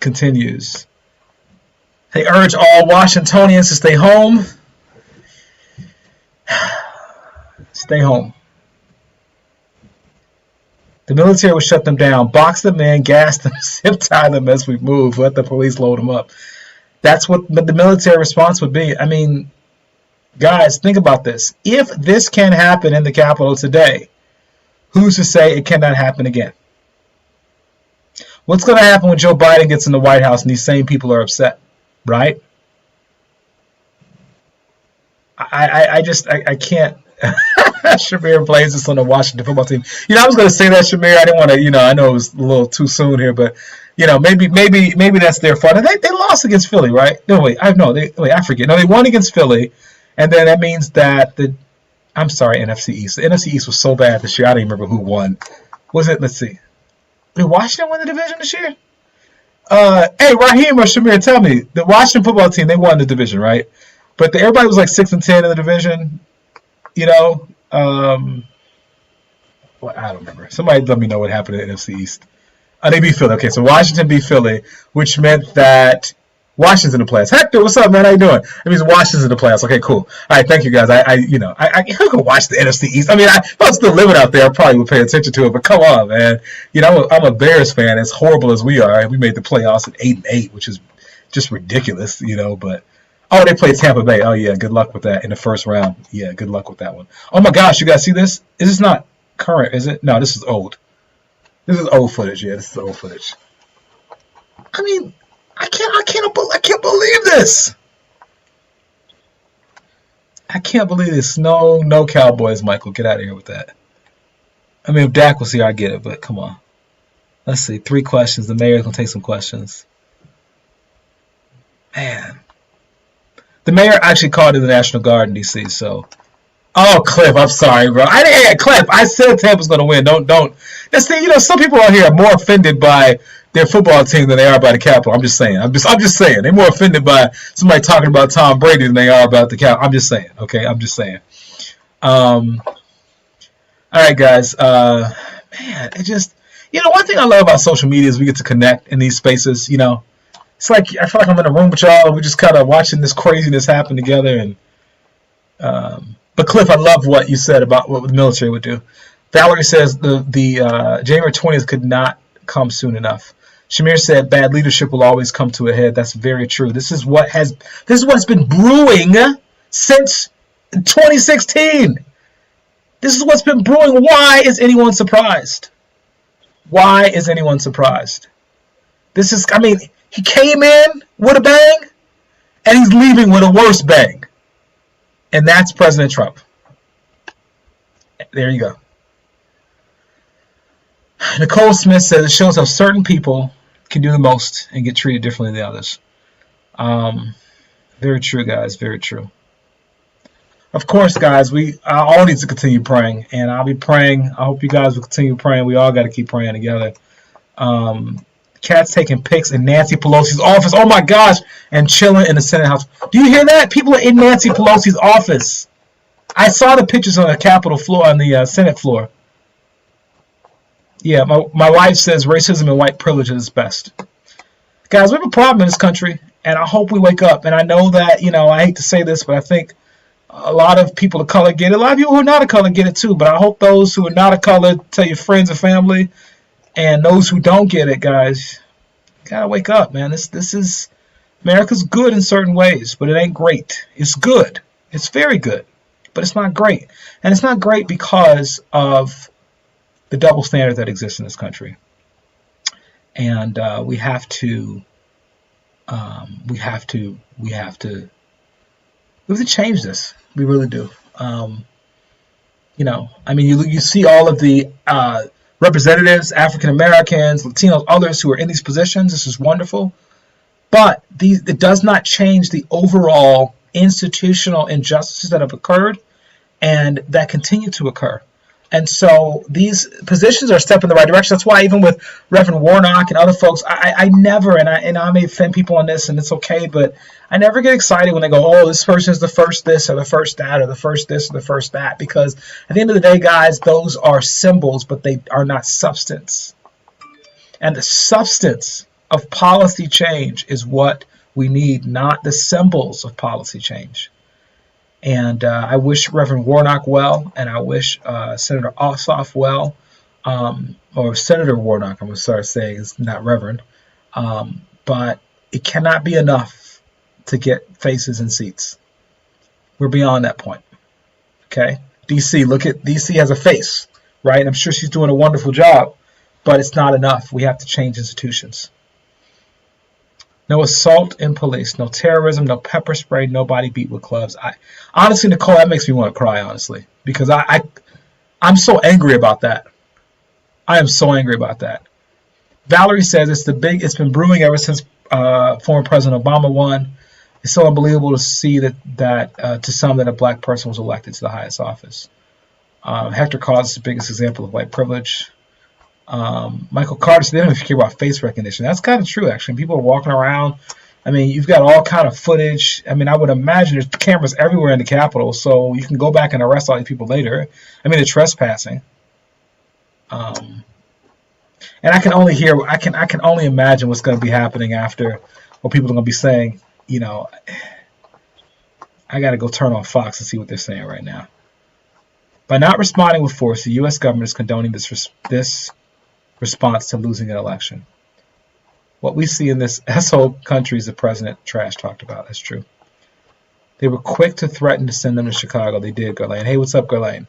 Speaker 3: Continues. They urge all Washingtonians to stay home. Stay home. The military will shut them down, box them in, gas them, zip tie them as we move, let the police load them up. That's what the military response would be. I mean, guys, think about this. If this can happen in the Capitol today, who's to say it cannot happen again? What's going to happen when Joe Biden gets in the White House and these same people are upset, right? I can't. Shamir blames this on the Washington football team. I was going to say that, Shamir. I didn't want to, I know it was a little too soon here, but, maybe that's their fault. And they lost against Philly, right? No, wait, I forget. No, they won against Philly, and then that means that I'm sorry, NFC East. The NFC East was so bad this year, I don't even remember who won. Was it, let's see. Did Washington win the division this year? Hey, Raheem or Shamir, tell me. The Washington football team, they won the division, right? But everybody was like 6-10 in the division. You know, well, I don't remember. Somebody let me know what happened in the NFC East. They beat Philly. Okay, so Washington beat Philly, which meant that Washington's in the playoffs. Hector, what's up, man? How you doing? It means Washington's in the playoffs. Okay, cool. All right, thank you, guys. I can watch the NFC East. I mean, if I was still living out there, I probably would pay attention to it. But come on, man. You know, I'm a Bears fan. As horrible as we are, we made the playoffs at 8-8, which is just ridiculous. You know, but they played Tampa Bay. Oh yeah, good luck with that in the first round. Yeah, good luck with that one. Oh my gosh, you guys see this? Is this not current? Is it? No, this is old. This is old footage. Yeah, this is old footage. I mean, I can't believe this. I can't believe this. No Cowboys, Michael. Get out of here with that. I mean, if Dak was here, I get it, but come on. Let's see. 3 questions. The mayor's gonna take some questions. Man, the mayor actually called in the National Guard in D.C. So. Oh, Cliff, I'm sorry, bro. Cliff, I said Tampa's going to win. Don't. That's the, some people out here are more offended by their football team than they are by the Capitol. I'm just saying. I'm just saying. They're more offended by somebody talking about Tom Brady than they are about the Capitol. I'm just saying. Okay, I'm just saying. All right, guys. Man, it just, one thing I love about social media is we get to connect in these spaces. It's like I feel like I'm in a room with y'all. We're just kind of watching this craziness happen together, and but Cliff, I love what you said about what the military would do. Valerie says the January 20th could not come soon enough. Shamir said bad leadership will always come to a head. That's very true. This is what's been brewing since 2016. This is what's been brewing. Why is anyone surprised? Why is anyone surprised? He came in with a bang, and he's leaving with a worse bang. And that's President Trump. There you go. Nicole Smith says it shows how certain people can do the most and get treated differently than others. Very true, guys. Very true. Of course, guys, we all need to continue praying, and I'll be praying. I hope you guys will continue praying. We all got to keep praying together. Cats taking pics in Nancy Pelosi's office. Oh my gosh, and chilling in the Senate House. Do you hear that? People are in Nancy Pelosi's office. I saw the pictures on the Capitol floor, on the Senate floor. Yeah, my wife says racism and white privilege is best. Guys, we have a problem in this country, and I hope we wake up. And I know that, I hate to say this, but I think a lot of people of color get it. A lot of people who are not of color get it too, but I hope those who are not of color tell your friends and family, and those who don't get it, guys, gotta wake up, man. This is, America's good in certain ways, but it ain't great. It's good. It's very good, but it's not great. And it's not great because of the double standard that exists in this country. And we have to change this. We really do. You see all of the representatives, African Americans, Latinos, others who are in these positions. This is wonderful. But it does not change the overall institutional injustices that have occurred and that continue to occur. And so these positions are a step in the right direction. That's why even with Reverend Warnock and other folks, I never, and I may offend people on this, and it's okay, but I never get excited when they go, oh, this person is the first this or the first that or the first this or the first that, because at the end of the day, guys, those are symbols, but they are not substance. And the substance of policy change is what we need, not the symbols of policy change. And I wish Reverend Warnock well, and I wish Senator Ossoff well, or Senator Warnock, I'm going to start saying, it's not Reverend. But it cannot be enough to get faces and seats. We're beyond that point. Okay? DC, look at, DC has a face, right? I'm sure she's doing a wonderful job, but it's not enough. We have to change institutions. No assault in police, no terrorism, no pepper spray, nobody beat with clubs. Honestly, Nicole, that makes me want to cry, honestly, because I'm so angry about that. I am so angry about that. Valerie says it's been brewing ever since former President Obama won. It's so unbelievable to see that to some that a black person was elected to the highest office. Hector calls us the biggest example of white privilege. Michael Carter said they don't even care about face recognition. That's kind of true, actually. People are walking around I mean, you've got all kind of footage. I mean, I would imagine there's cameras everywhere in the Capitol, so you can go back and arrest all these people later. I mean, they're trespassing. And I can only imagine what's going to be happening after, what people are going to be saying. You know, I got to go turn on Fox and see what they're saying right now. By not responding with force, the U.S. government is condoning this response to losing an election. What we see in this asshole country is the president Trash talked about. That's true. They were quick to threaten to send them to Chicago. They did, Ghislaine. Hey, what's up, Ghislaine?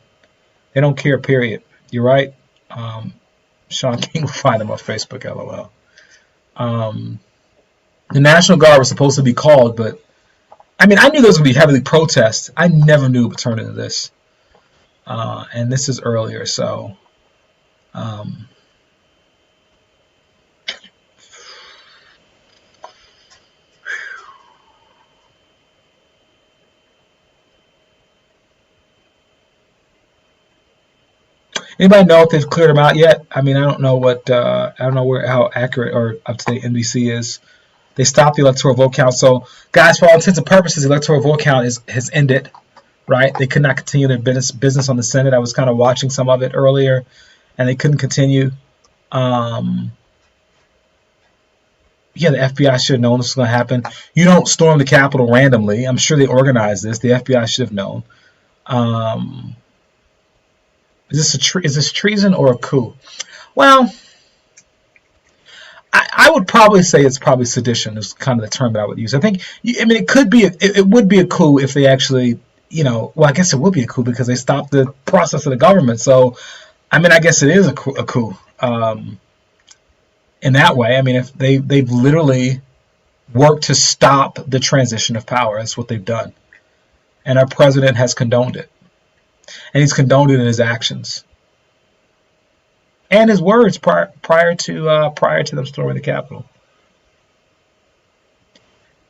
Speaker 3: They don't care, period. You're right. Sean King will find them on Facebook, LOL. The National Guard was supposed to be called, but I mean, I knew there was going to be heavily protest. I never knew it would turn into this. And this is earlier, so anybody know if they've cleared them out yet? I mean, I don't know how accurate or up to date NBC is. They stopped the electoral vote count. So, guys, for all intents and purposes, the electoral vote count has ended. Right? They could not continue their business on the Senate. I was kind of watching some of it earlier, and they couldn't continue. Yeah, the FBI should have known this was going to happen. You don't storm the Capitol randomly. I'm sure they organized this. The FBI should have known. Is this treason or a coup? Well, I would probably say it's probably sedition is kind of the term that I would use. I think, I mean, it would be a coup if they actually, you know, well, I guess it would be a coup because they stopped the process of the government. So, I mean, I guess it is a coup in that way. I mean, if they've literally worked to stop the transition of power. That's what they've done. And our president has condoned it. And he's condoned it in his actions. And his words prior to them storming the Capitol.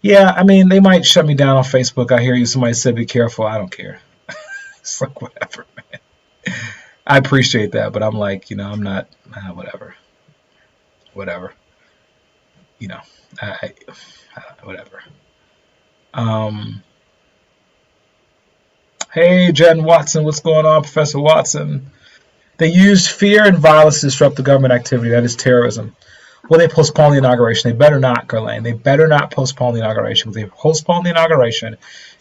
Speaker 3: Yeah, I mean, they might shut me down on Facebook. I hear you. Somebody said, be careful. I don't care. It's like, whatever, man. I appreciate that, but I'm like, you know, I'm not, whatever. Whatever. You know, whatever. Hey, Jen Watson, what's going on, Professor Watson? They used fear and violence to disrupt the government activity. That is terrorism. Will they postpone the inauguration? They better not, Ghislaine. They better not postpone the inauguration. If they postpone the inauguration,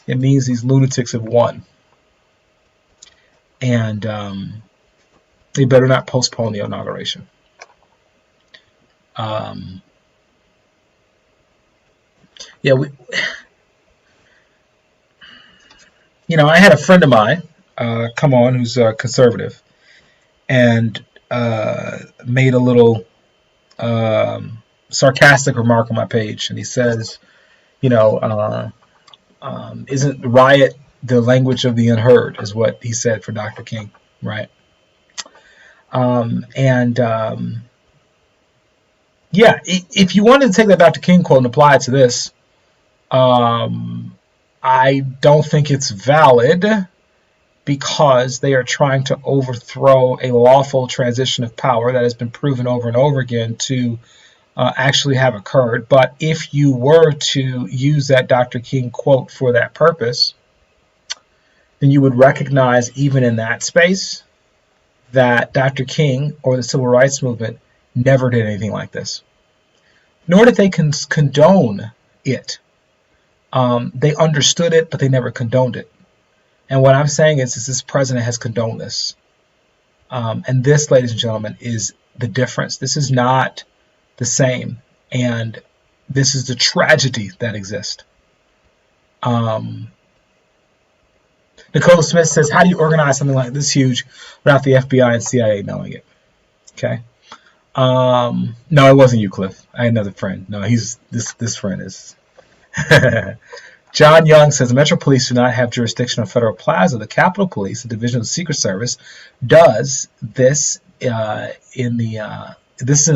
Speaker 3: it means these lunatics have won. And they better not postpone the inauguration. Yeah, you know, I had a friend of mine come on who's conservative and made a little sarcastic remark on my page. And he says, you know, isn't riot the language of the unheard, is what he said for Dr. King, right? Yeah, if you wanted to take that Dr. King quote and apply it to this, I don't think it's valid because they are trying to overthrow a lawful transition of power that has been proven over and over again to actually have occurred. But if you were to use that Dr. King quote for that purpose, then you would recognize even in that space that Dr. King or the Civil Rights Movement never did anything like this. Nor did they condone it. They understood it, but they never condoned it. And what I'm saying is this president has condoned this. And this, ladies and gentlemen, is the difference. This is not the same. And this is the tragedy that exists. Nicole Smith says, how do you organize something like this huge without the FBI and CIA knowing it? Okay. No, it wasn't you, Cliff. I had another friend. No, this friend is... John Young says the Metro Police do not have jurisdiction on Federal Plaza. The Capitol Police, a division of the Secret Service, does this in the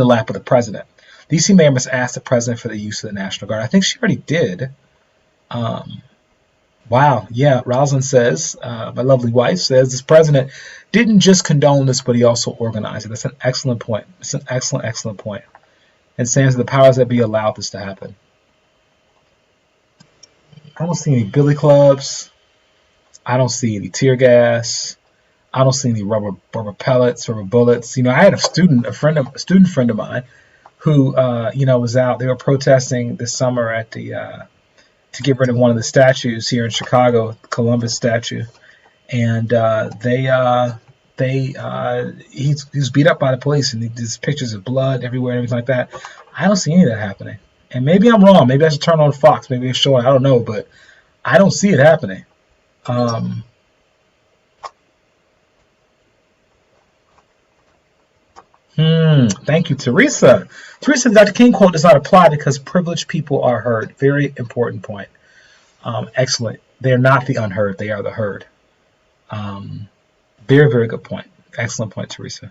Speaker 3: lap of the president. The DC mayor must ask the president for the use of the National Guard. I think she already did. Wow, yeah. Rosalind says, my lovely wife says, this president didn't just condone this, but he also organized it. That's an excellent point. It's an excellent, excellent point. And stands the powers that be allowed this to happen. I don't see any billy clubs. I don't see any tear gas. I don't see any rubber pellets, rubber bullets. You know, I had a student friend of mine who, was out. They were protesting this summer at the to get rid of one of the statues here in Chicago, the Columbus statue, and he was beat up by the police, and there's pictures of blood everywhere and everything like that. I don't see any of that happening. And maybe I'm wrong. Maybe I should turn on Fox. Maybe it's showing. I don't know, but I don't see it happening. Thank you, Teresa. Teresa, the Dr. King quote does not apply because privileged people are heard. Very important point. Excellent. They're not the unheard. They are the heard. Very, very good point. Excellent point, Teresa.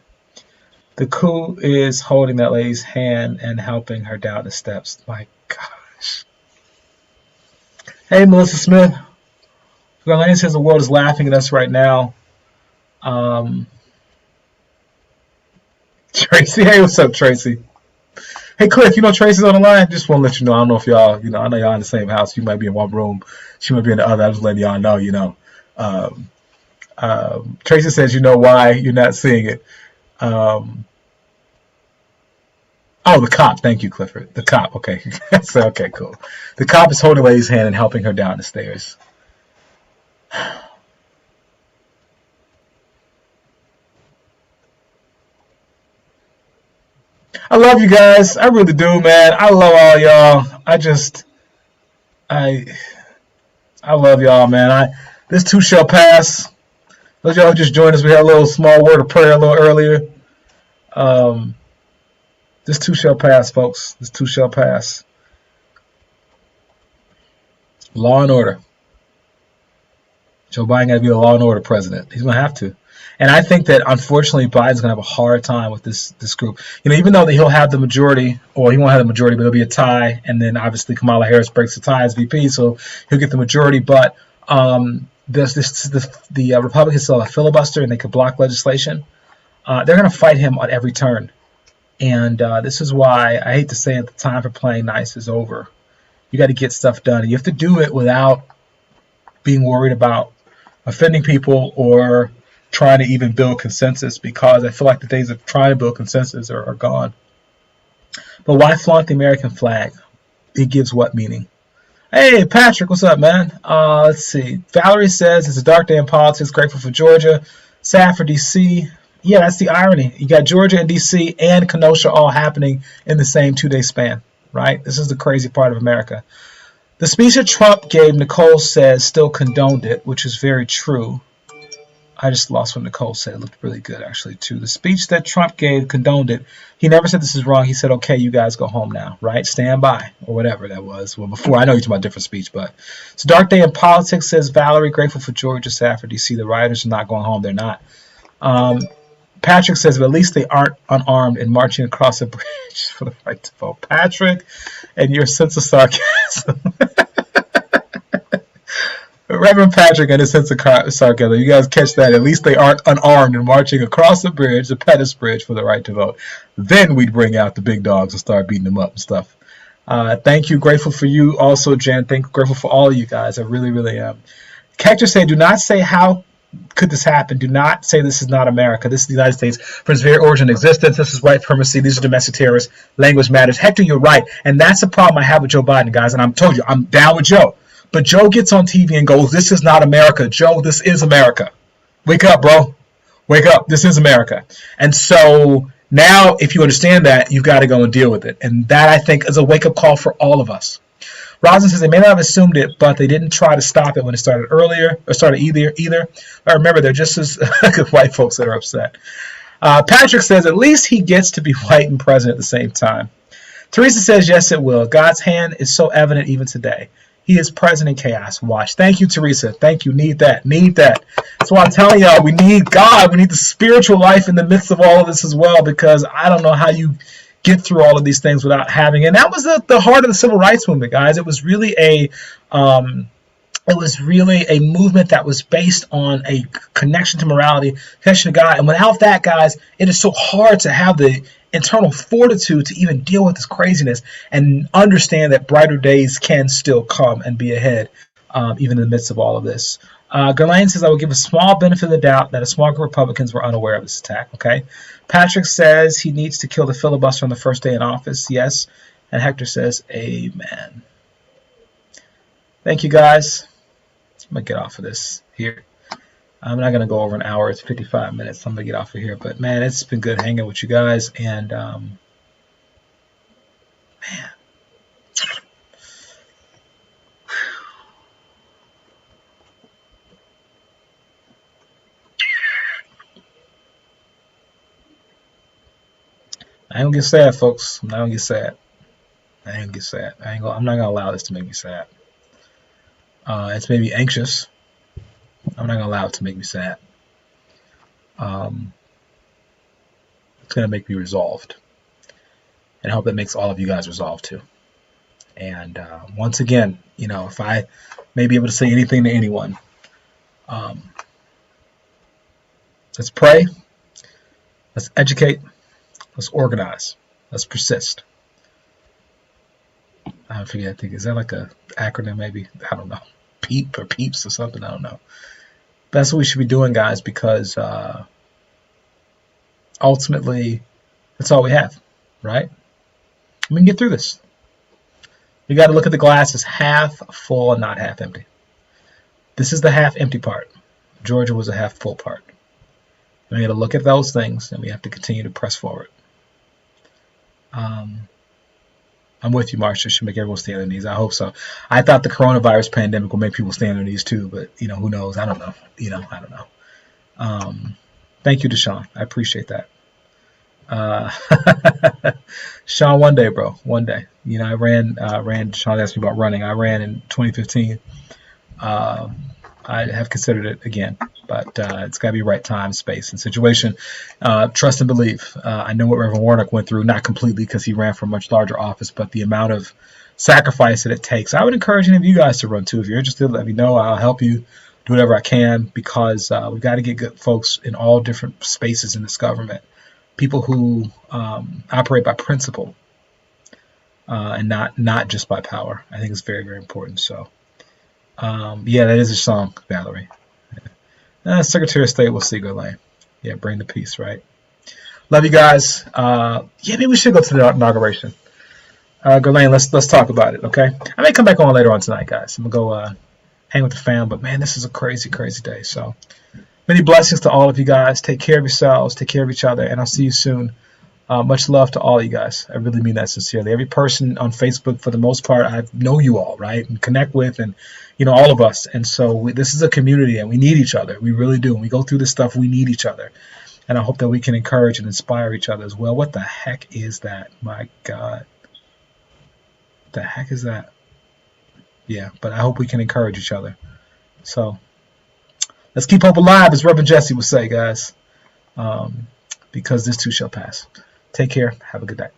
Speaker 3: The coup is holding that lady's hand and helping her down the steps. My gosh. Hey, Melissa Smith. Garlane says the world is laughing at us right now. Tracy, hey, what's up, Tracy? Hey, Cliff, you know Tracy's on the line? Just want to let you know. I don't know if y'all, I know y'all in the same house. You might be in one room. She might be in the other. I'm just letting y'all know, Tracy says, you know why you're not seeing it. The cop. Thank you, Clifford. The cop. Okay. So, okay, cool. The cop is holding lady's hand and helping her down the stairs. I love you guys. I really do, man. I love all y'all. I love y'all, man. This too shall pass. Those y'all who just joined us, we had a little small word of prayer a little earlier. This too shall pass, folks. This too shall pass. Law and order. Joe Biden got to be a law and order president. He's going to have to. And I think that, unfortunately, Biden's going to have a hard time with this group. Even though that he'll have the majority, or he won't have the majority, but it'll be a tie. And then, obviously, Kamala Harris breaks the tie as VP, so he'll get the majority. But the Republicans still have a filibuster, and they could block legislation. They're going to fight him on every turn. And this is why I hate to say it, the time for playing nice is over. You got to get stuff done. And you have to do it without being worried about offending people or trying to even build consensus, because I feel like the days of trying to build consensus are gone. But why flaunt the American flag? It gives what meaning? Hey, Patrick, what's up, man? Let's see. Valerie says, it's a dark day in politics, grateful for Georgia, sad for D.C. Yeah, that's the irony. You got Georgia and D.C. and Kenosha all happening in the same 2-day span, right? This is the crazy part of America. The speech that Trump gave, Nicole says, still condoned it, which is very true. I just lost what Nicole said. It looked really good, actually, too. The speech that Trump gave condoned it. He never said this is wrong. He said, okay, you guys go home now, right? Stand by, or whatever that was. Well, before, I know you're talking about a different speech, but it's a dark day in politics, says Valerie. Grateful for Georgia, sad for D.C. The rioters are not going home. They're not. Patrick says, but at least they aren't unarmed and marching across a bridge for the right to vote. Patrick, and your sense of sarcasm. Reverend Patrick and his sense of sarcasm. You guys catch that? At least they aren't unarmed and marching across the bridge, the Pettus Bridge, for the right to vote. Then we'd bring out the big dogs and start beating them up and stuff. Thank you. Grateful for you also, Jen. Grateful for all of you guys. I really, really am. Catcher said, do not say how could this happen. Do not say this is not America. This is the United States. From its very origin of existence, this is white supremacy. These are domestic terrorists. Language matters. Hector, you're right. And that's the problem I have with Joe Biden, guys. And I'm told you, I'm down with Joe. But Joe gets on TV and goes, this is not America. Joe, this is America. Wake up, bro. Wake up. This is America. And so now, if you understand that, you've got to go and deal with it. And that, I think, is a wake-up call for all of us. Rosin says they may not have assumed it, but they didn't try to stop it when it started earlier, or started either. I remember, they're just as white folks that are upset. Patrick says at least he gets to be white and president at the same time. Teresa says yes, it will. God's hand is so evident even today. He is present in chaos. Watch. Thank you, Teresa. Thank you. Need that. That's why I'm telling y'all, we need God. We need the spiritual life in the midst of all of this as well, because I don't know how you get through all of these things without having. And that was the heart of the civil rights movement, guys. It was really a movement that was based on a connection to morality, connection to God. And without that, guys, it is so hard to have the internal fortitude to even deal with this craziness and understand that brighter days can still come and be ahead even in the midst of all of this. Ghislaine says, I will give a small benefit of the doubt that a small group of Republicans were unaware of this attack. Okay. Patrick says he needs to kill the filibuster on the first day in office. Yes. And Hector says, amen. Thank you, guys. I'm going to get off of this here. I'm not going to go over an hour. It's 55 minutes. I'm going to get off of here. But, man, it's been good hanging with you guys. And, man. I ain't gonna get sad, folks. I'm not gonna get sad. I'm not gonna allow this to make me sad. It's made me anxious. I'm not gonna allow it to make me sad. It's gonna make me resolved, and I hope that makes all of you guys resolved too. And once again, if I may be able to say anything to anyone, let's pray. Let's educate. Let's organize. Let's persist. I forget. I think, is that like a acronym maybe? I don't know. PEEP or PEEPS or something. I don't know. But that's what we should be doing, guys, because ultimately that's all we have, right? We can get through this. You got to look at the glass as half full and not half empty. This is the half empty part. Georgia was a half full part. And we got to look at those things, and we have to continue to press forward. I'm with you, Marsha. Should make everyone stay on their knees. I hope so. I thought the coronavirus pandemic will make people stay on their knees too, but who knows? I don't know. I don't know. Thank you, Deshaun. I appreciate that. Sean, one day, bro. One day. I ran. Deshaun asked me about running. I ran in 2015. I have considered it again, but it's got to be right time, space, and situation. Trust and believe. I know what Reverend Warnock went through, not completely because he ran for a much larger office, but the amount of sacrifice that it takes. I would encourage any of you guys to run too. If you're interested, let me know. I'll help you do whatever I can, because we've got to get good folks in all different spaces in this government. People who operate by principle and not just by power. I think it's very, very important. So. Yeah, that is a song, Valerie. Secretary of State, we'll see, Ghislaine. Yeah, bring the peace, right? Love you guys. Yeah, maybe we should go to the inauguration. Ghislaine, let's talk about it, okay? I may come back on later on tonight, guys. I'm going to go hang with the fam, but man, this is a crazy, crazy day. So many blessings to all of you guys. Take care of yourselves, take care of each other, and I'll see you soon. Much love to all of you guys. I really mean that sincerely. Every person on Facebook, for the most part, I know you all, right? And connect with, and all of us. And so this is a community, and we need each other. We really do. When we go through this stuff, we need each other. And I hope that we can encourage and inspire each other as well. What the heck is that? My God. What the heck is that? Yeah, but I hope we can encourage each other. So let's keep hope alive, as Reverend Jesse would say, guys. Because this too shall pass. Take care. Have a good night.